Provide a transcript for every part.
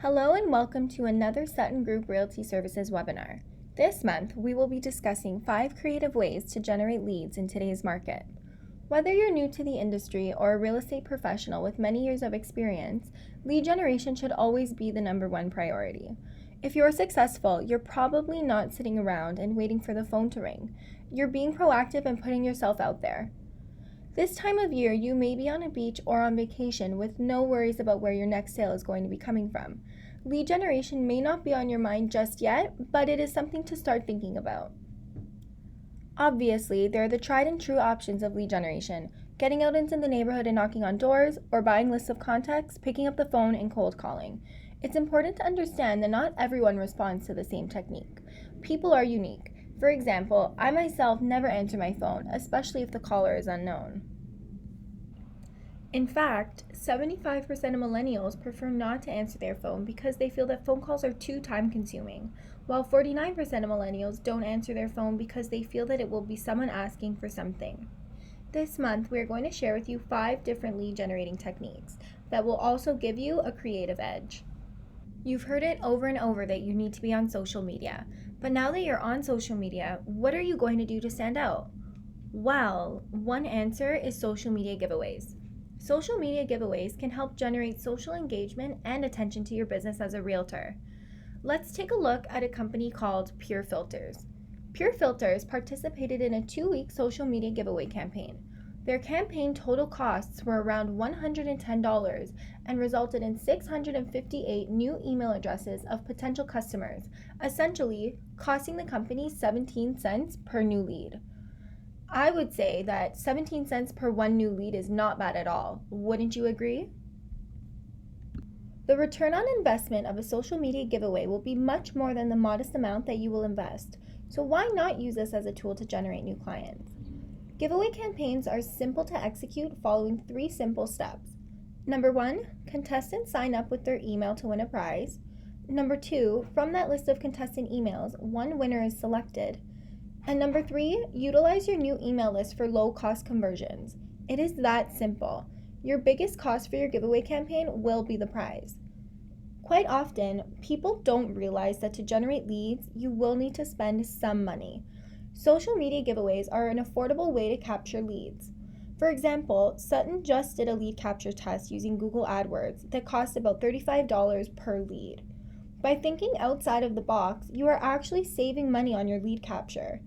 Hello and welcome to another Sutton Group Realty Services webinar. This month, we will be discussing 5 creative ways to generate leads in today's market. Whether you're new to the industry or a real estate professional with many years of experience, lead generation should always be the number one priority. If you're successful, you're probably not sitting around and waiting for the phone to ring. You're being proactive and putting yourself out there. This time of year, you may be on a beach or on vacation with no worries about where your next sale is going to be coming from. Lead generation may not be on your mind just yet, but it is something to start thinking about. Obviously, there are the tried and true options of lead generation: getting out into the neighborhood and knocking on doors, or buying lists of contacts, picking up the phone, and cold calling. It's important to understand that not everyone responds to the same technique. People are unique. For example, I myself never answer my phone, especially if the caller is unknown. In fact, 75% of millennials prefer not to answer their phone because they feel that phone calls are too time-consuming, while 49% of millennials don't answer their phone because they feel that it will be someone asking for something. This month, we are going to share with you 5 different lead generating techniques that will also give you a creative edge. You've heard it over and over that you need to be on social media. But now that you're on social media, what are you going to do to stand out? Well, one answer is social media giveaways. Social media giveaways can help generate social engagement and attention to your business as a realtor. Let's take a look at a company called Pure Filters. Pure Filters participated in a 2-week social media giveaway campaign. Their campaign total costs were around $110 and resulted in 658 new email addresses of potential customers, essentially costing the company 17 cents per new lead. I would say that 17 cents per one new lead is not bad at all. Wouldn't you agree? The return on investment of a social media giveaway will be much more than the modest amount that you will invest. So why not use this as a tool to generate new clients? Giveaway campaigns are simple to execute following 3 simple steps. Number 1, contestants sign up with their email to win a prize. Number 2, from that list of contestant emails, one winner is selected. And number 3, utilize your new email list for low-cost conversions. It is that simple. Your biggest cost for your giveaway campaign will be the prize. Quite often, people don't realize that to generate leads, you will need to spend some money. Social media giveaways are an affordable way to capture leads. For example, Sutton just did a lead capture test using Google AdWords that cost about $35 per lead. By thinking outside of the box, you are actually saving money on your lead capture.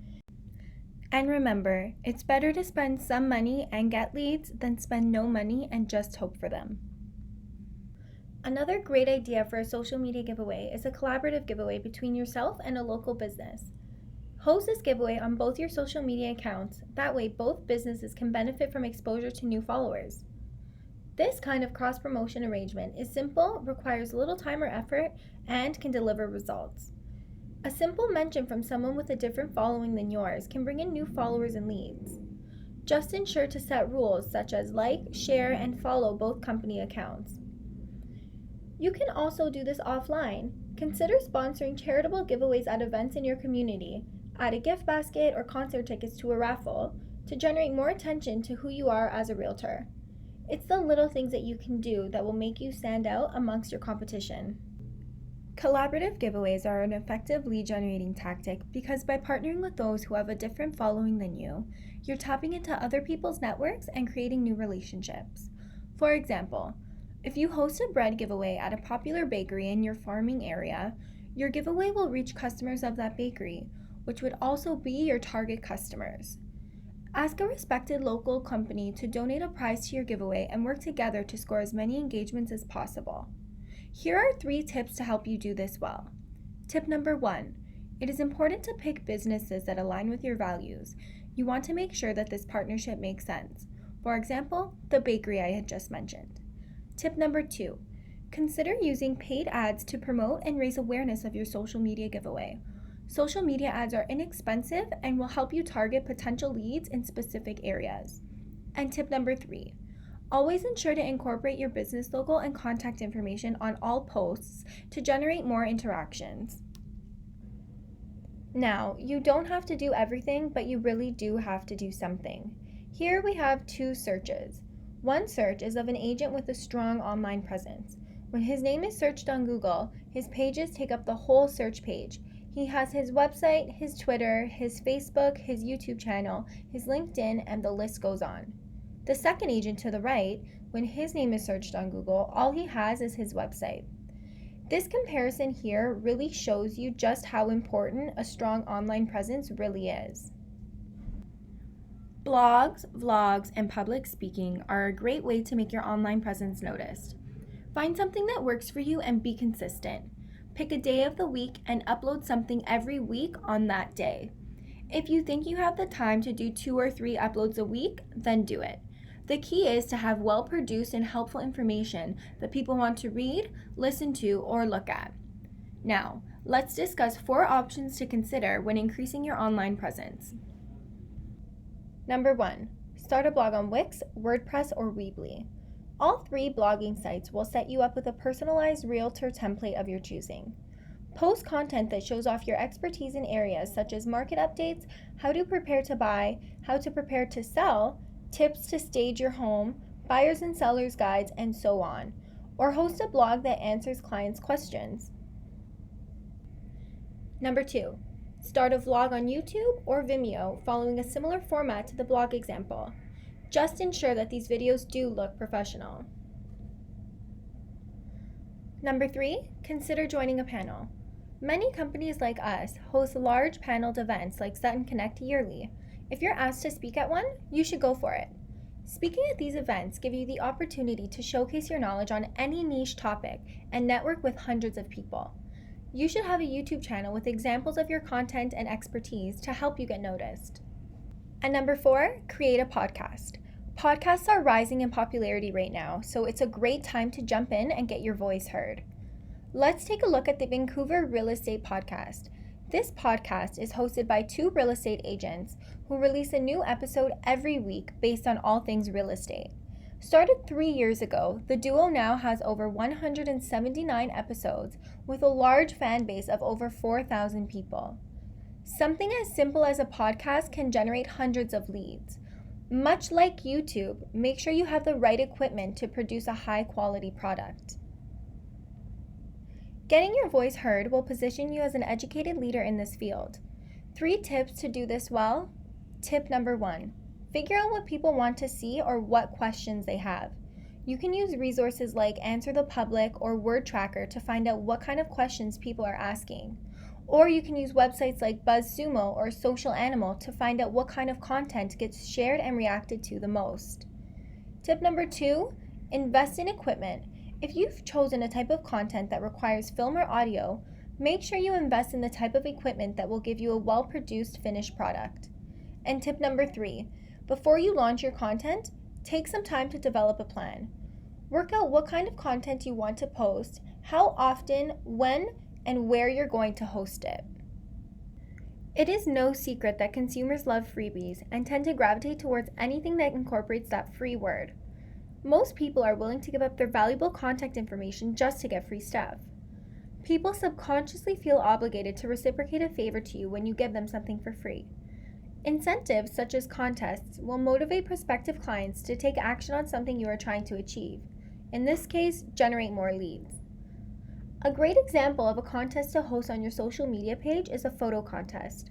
And remember, it's better to spend some money and get leads than spend no money and just hope for them. Another great idea for a social media giveaway is a collaborative giveaway between yourself and a local business. Host this giveaway on both your social media accounts. That way, both businesses can benefit from exposure to new followers. This kind of cross-promotion arrangement is simple, requires little time or effort, and can deliver results. A simple mention from someone with a different following than yours can bring in new followers and leads. Just ensure to set rules such as like, share, and follow both company accounts. You can also do this offline. Consider sponsoring charitable giveaways at events in your community. Add a gift basket or concert tickets to a raffle to generate more attention to who you are as a realtor. It's the little things that you can do that will make you stand out amongst your competition. Collaborative giveaways are an effective lead generating tactic because by partnering with those who have a different following than you, you're tapping into other people's networks and creating new relationships. For example, if you host a bread giveaway at a popular bakery in your farming area, your giveaway will reach customers of that bakery, which would also be your target customers. Ask a respected local company to donate a prize to your giveaway and work together to score as many engagements as possible. Here are 3 tips to help you do this well. Tip number 1, it is important to pick businesses that align with your values. You want to make sure that this partnership makes sense. For example, the bakery I had just mentioned. Tip number 2, consider using paid ads to promote and raise awareness of your social media giveaway. Social media ads are inexpensive and will help you target potential leads in specific areas. And tip number 3, always ensure to incorporate your business logo and contact information on all posts to generate more interactions. Now, you don't have to do everything, but you really do have to do something. Here we have 2 searches. One search is of an agent with a strong online presence. When his name is searched on Google, his pages take up the whole search page. He has his website, his Twitter, his Facebook, his YouTube channel, his LinkedIn, and the list goes on. The second agent to the right, when his name is searched on Google, all he has is his website. This comparison here really shows you just how important a strong online presence really is. Blogs, vlogs, and public speaking are a great way to make your online presence noticed. Find something that works for you and be consistent. Pick a day of the week and upload something every week on that day. If you think you have the time to do 2 or 3 uploads a week, then do it. The key is to have well-produced and helpful information that people want to read, listen to, or look at. Now, let's discuss 4 options to consider when increasing your online presence. Number 1. Start a blog on Wix, WordPress, or Weebly. All 3 blogging sites will set you up with a personalized realtor template of your choosing. Post content that shows off your expertise in areas such as market updates, how to prepare to buy, how to prepare to sell, tips to stage your home, buyers and sellers guides, and so on. Or host a blog that answers clients' questions. Number 2. Start a vlog on YouTube or Vimeo following a similar format to the blog example. Just ensure that these videos do look professional. Number 3. Consider joining a panel. Many companies like us host large paneled events like Sutton Connect yearly. If you're asked to speak at one, you should go for it. Speaking at these events give you the opportunity to showcase your knowledge on any niche topic and network with hundreds of people. You should have a YouTube channel with examples of your content and expertise to help you get noticed. And number 4, create a podcast. Podcasts are rising in popularity right now, so it's a great time to jump in and get your voice heard. Let's take a look at the Vancouver Real Estate Podcast. This podcast is hosted by 2 real estate agents who release a new episode every week based on all things real estate. Started 3 years ago, the duo now has over 179 episodes with a large fan base of over 4,000 people. Something as simple as a podcast can generate hundreds of leads. Much like YouTube, make sure you have the right equipment to produce a high-quality product. Getting your voice heard will position you as an educated leader in this field. 3 tips to do this well. Tip number 1. Figure out what people want to see or what questions they have. You can use resources like Answer the Public or Word Tracker to find out what kind of questions people are asking. Or you can use websites like BuzzSumo or Social Animal to find out what kind of content gets shared and reacted to the most. Tip number 2, invest in equipment. If you've chosen a type of content that requires film or audio, make sure you invest in the type of equipment that will give you a well-produced finished product. And tip number 3, before you launch your content, take some time to develop a plan. Work out what kind of content you want to post, how often, when, and where you're going to host it. It is no secret that consumers love freebies and tend to gravitate towards anything that incorporates that free word. Most people are willing to give up their valuable contact information just to get free stuff. People subconsciously feel obligated to reciprocate a favor to you when you give them something for free. Incentives such as contests will motivate prospective clients to take action on something you are trying to achieve. In this case, generate more leads. A great example of a contest to host on your social media page is a photo contest.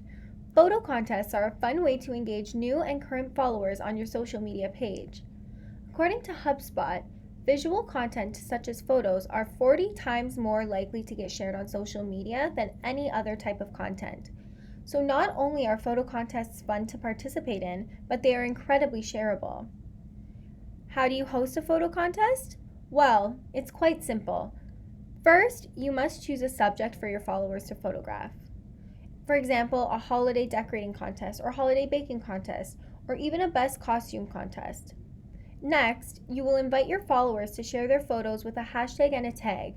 Photo contests are a fun way to engage new and current followers on your social media page. According to HubSpot, visual content such as photos are 40 times more likely to get shared on social media than any other type of content. So not only are photo contests fun to participate in, but they are incredibly shareable. How do you host a photo contest? Well, it's quite simple. First, you must choose a subject for your followers to photograph. For example, a holiday decorating contest or holiday baking contest, or even a best costume contest. Next, you will invite your followers to share their photos with a hashtag and a tag,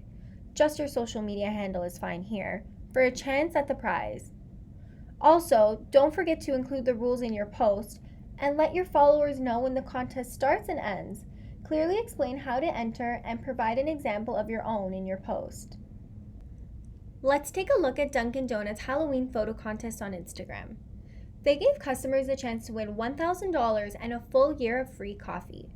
just your social media handle is fine here, for a chance at the prize. Also, don't forget to include the rules in your post and let your followers know when the contest starts and ends. Clearly explain how to enter and provide an example of your own in your post. Let's take a look at Dunkin Donuts' Halloween photo contest on Instagram. They gave customers a chance to win $1,000 and a full year of free coffee.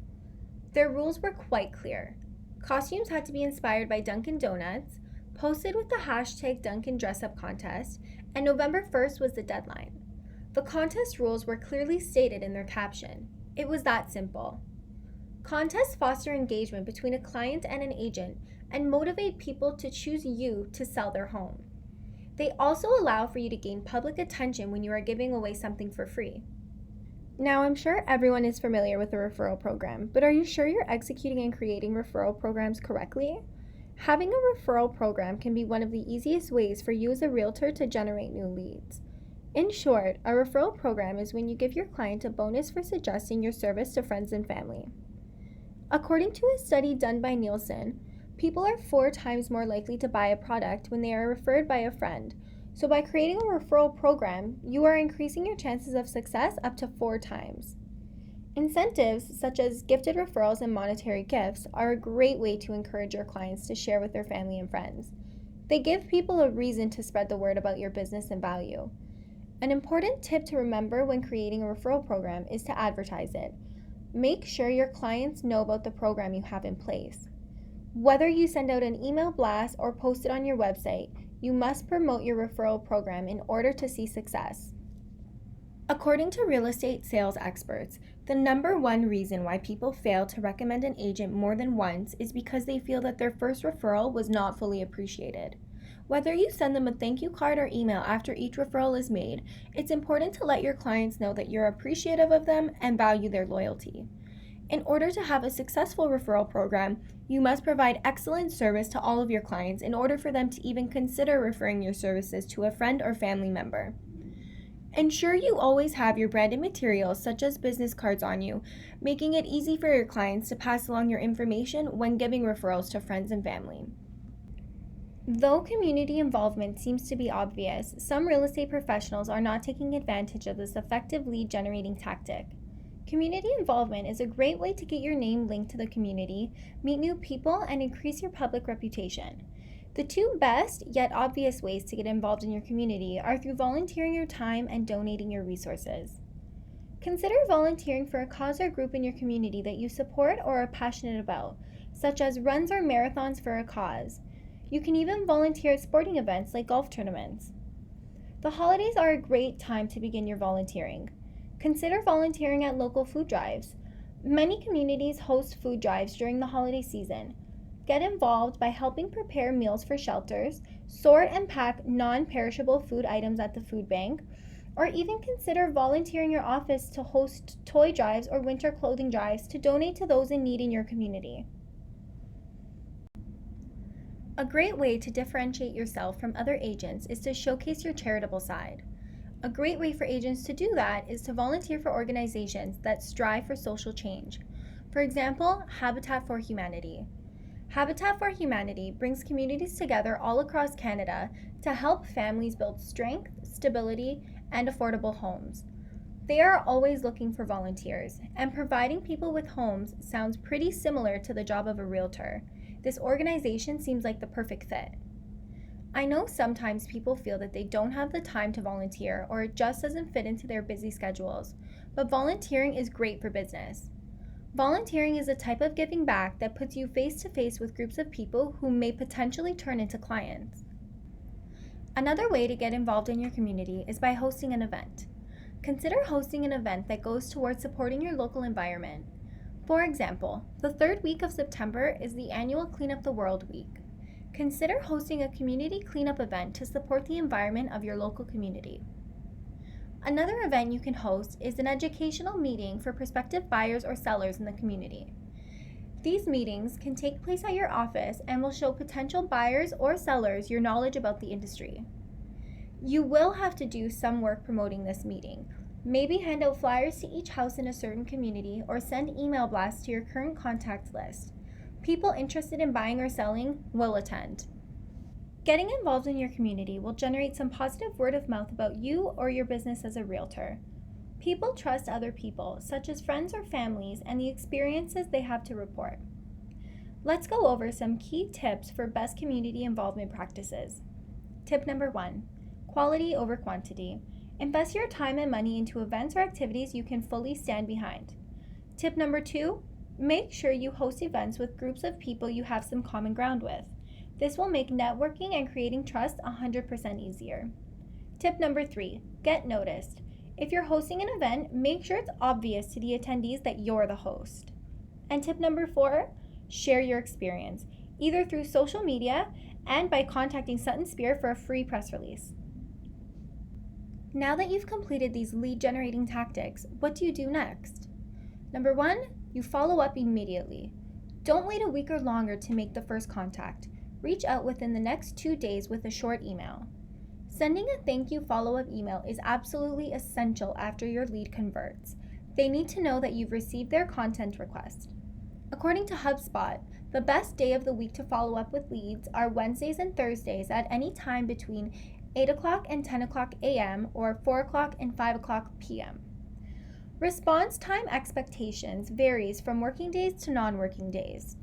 Their rules were quite clear. Costumes had to be inspired by Dunkin Donuts, posted with the hashtag Dunkin Dress Up Contest, and November 1st was the deadline. The contest rules were clearly stated in their caption. It was that simple. Contests foster engagement between a client and an agent and motivate people to choose you to sell their home. They also allow for you to gain public attention when you are giving away something for free. Now, I'm sure everyone is familiar with the referral program, but are you sure you're executing and creating referral programs correctly? Having a referral program can be one of the easiest ways for you as a realtor to generate new leads. In short, a referral program is when you give your client a bonus for suggesting your service to friends and family. According to a study done by Nielsen, people are 4 times more likely to buy a product when they are referred by a friend. So by creating a referral program, you are increasing your chances of success up to 4 times. Incentives such as gifted referrals and monetary gifts are a great way to encourage your clients to share with their family and friends. They give people a reason to spread the word about your business and value. An important tip to remember when creating a referral program is to advertise it. Make sure your clients know about the program you have in place. Whether you send out an email blast or post it on your website, you must promote your referral program in order to see success. According to real estate sales experts, the number one reason why people fail to recommend an agent more than once is because they feel that their first referral was not fully appreciated. Whether you send them a thank you card or email after each referral is made, it's important to let your clients know that you're appreciative of them and value their loyalty. In order to have a successful referral program, you must provide excellent service to all of your clients in order for them to even consider referring your services to a friend or family member. Ensure you always have your branded materials such as business cards on you, making it easy for your clients to pass along your information when giving referrals to friends and family. Though community involvement seems to be obvious, some real estate professionals are not taking advantage of this effective lead generating tactic. Community involvement is a great way to get your name linked to the community, meet new people, and increase your public reputation. The 2 best yet obvious ways to get involved in your community are through volunteering your time and donating your resources. Consider volunteering for a cause or group in your community that you support or are passionate about, such as runs or marathons for a cause. You can even volunteer at sporting events like golf tournaments. The holidays are a great time to begin your volunteering. Consider volunteering at local food drives. Many communities host food drives during the holiday season. Get involved by helping prepare meals for shelters, sort and pack non-perishable food items at the food bank, or even consider volunteering your office to host toy drives or winter clothing drives to donate to those in need in your community. A great way to differentiate yourself from other agents is to showcase your charitable side. A great way for agents to do that is to volunteer for organizations that strive for social change. For example, Habitat for Humanity. Habitat for Humanity brings communities together all across Canada to help families build strength, stability, and affordable homes. They are always looking for volunteers, and providing people with homes sounds pretty similar to the job of a realtor. This organization seems like the perfect fit. I know sometimes people feel that they don't have the time to volunteer or it just doesn't fit into their busy schedules, but volunteering is great for business. Volunteering is a type of giving back that puts you face to face with groups of people who may potentially turn into clients. Another way to get involved in your community is by hosting an event. Consider hosting an event that goes towards supporting your local environment. For example, the 3rd week of September is the annual Clean Up the World Week. Consider hosting a community cleanup event to support the environment of your local community. Another event you can host is an educational meeting for prospective buyers or sellers in the community. These meetings can take place at your office and will show potential buyers or sellers your knowledge about the industry. You will have to do some work promoting this meeting. Maybe hand out flyers to each house in a certain community or send email blasts to your current contact list. People interested in buying or selling will attend. Getting involved in your community will generate some positive word of mouth about you or your business as a realtor. People trust other people, such as friends or families, and the experiences they have to report. Let's go over some key tips for best community involvement practices. Tip number 1, quality over quantity. Invest your time and money into events or activities you can fully stand behind. Tip number 2, Make sure you host events with groups of people you have some common ground with. This will make networking and creating trust 100% easier. Tip number 3, get noticed. If you're hosting an event, make sure it's obvious to the attendees that you're the host. And tip number 4, share your experience, either through social media and by contacting Sutton Spear for a free press release. Now that you've completed these lead generating tactics, what do you do next? Number 1, you follow up immediately. Don't wait a week or longer to make the first contact. Reach out within the next 2 days with a short email. Sending a thank you follow-up email is absolutely essential after your lead converts. They need to know that you've received their content request. According to HubSpot, the best day of the week to follow up with leads are Wednesdays and Thursdays at any time between 8 o'clock and 10 o'clock a.m. or 4 o'clock and 5 o'clock p.m. Response time expectations varies from working days to non-working days.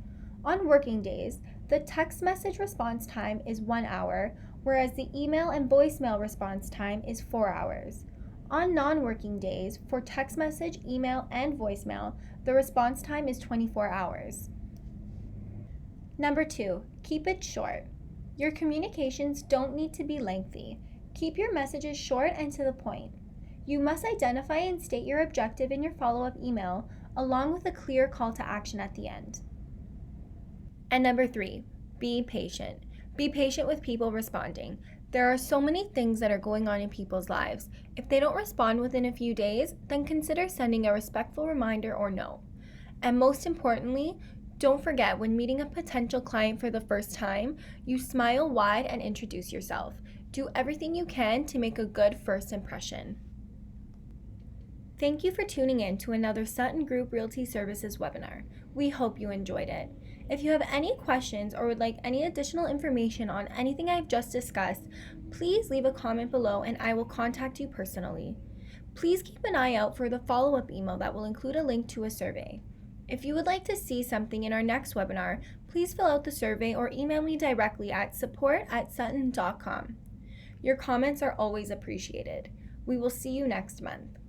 On working days, the text message response time is 1 hour, whereas the email and voicemail response time is 4 hours. On non-working days, for text message, email, and voicemail, the response time is 24 hours. Number 2, keep it short. Your communications don't need to be lengthy. Keep your messages short and to the point. You must identify and state your objective in your follow-up email, along with a clear call to action at the end. And number 3, be patient. Be patient with people responding. There are so many things that are going on in people's lives. If they don't respond within a few days, then consider sending a respectful reminder or no. And most importantly, don't forget, when meeting a potential client for the first time, you smile wide and introduce yourself. Do everything you can to make a good first impression. Thank you for tuning in to another Sutton Group Realty Services webinar. We hope you enjoyed it. If you have any questions or would like any additional information on anything I've just discussed, please leave a comment below and I will contact you personally. Please keep an eye out for the follow-up email that will include a link to a survey. If you would like to see something in our next webinar, please fill out the survey or email me directly at support@sutton.com. Your comments are always appreciated. We will see you next month.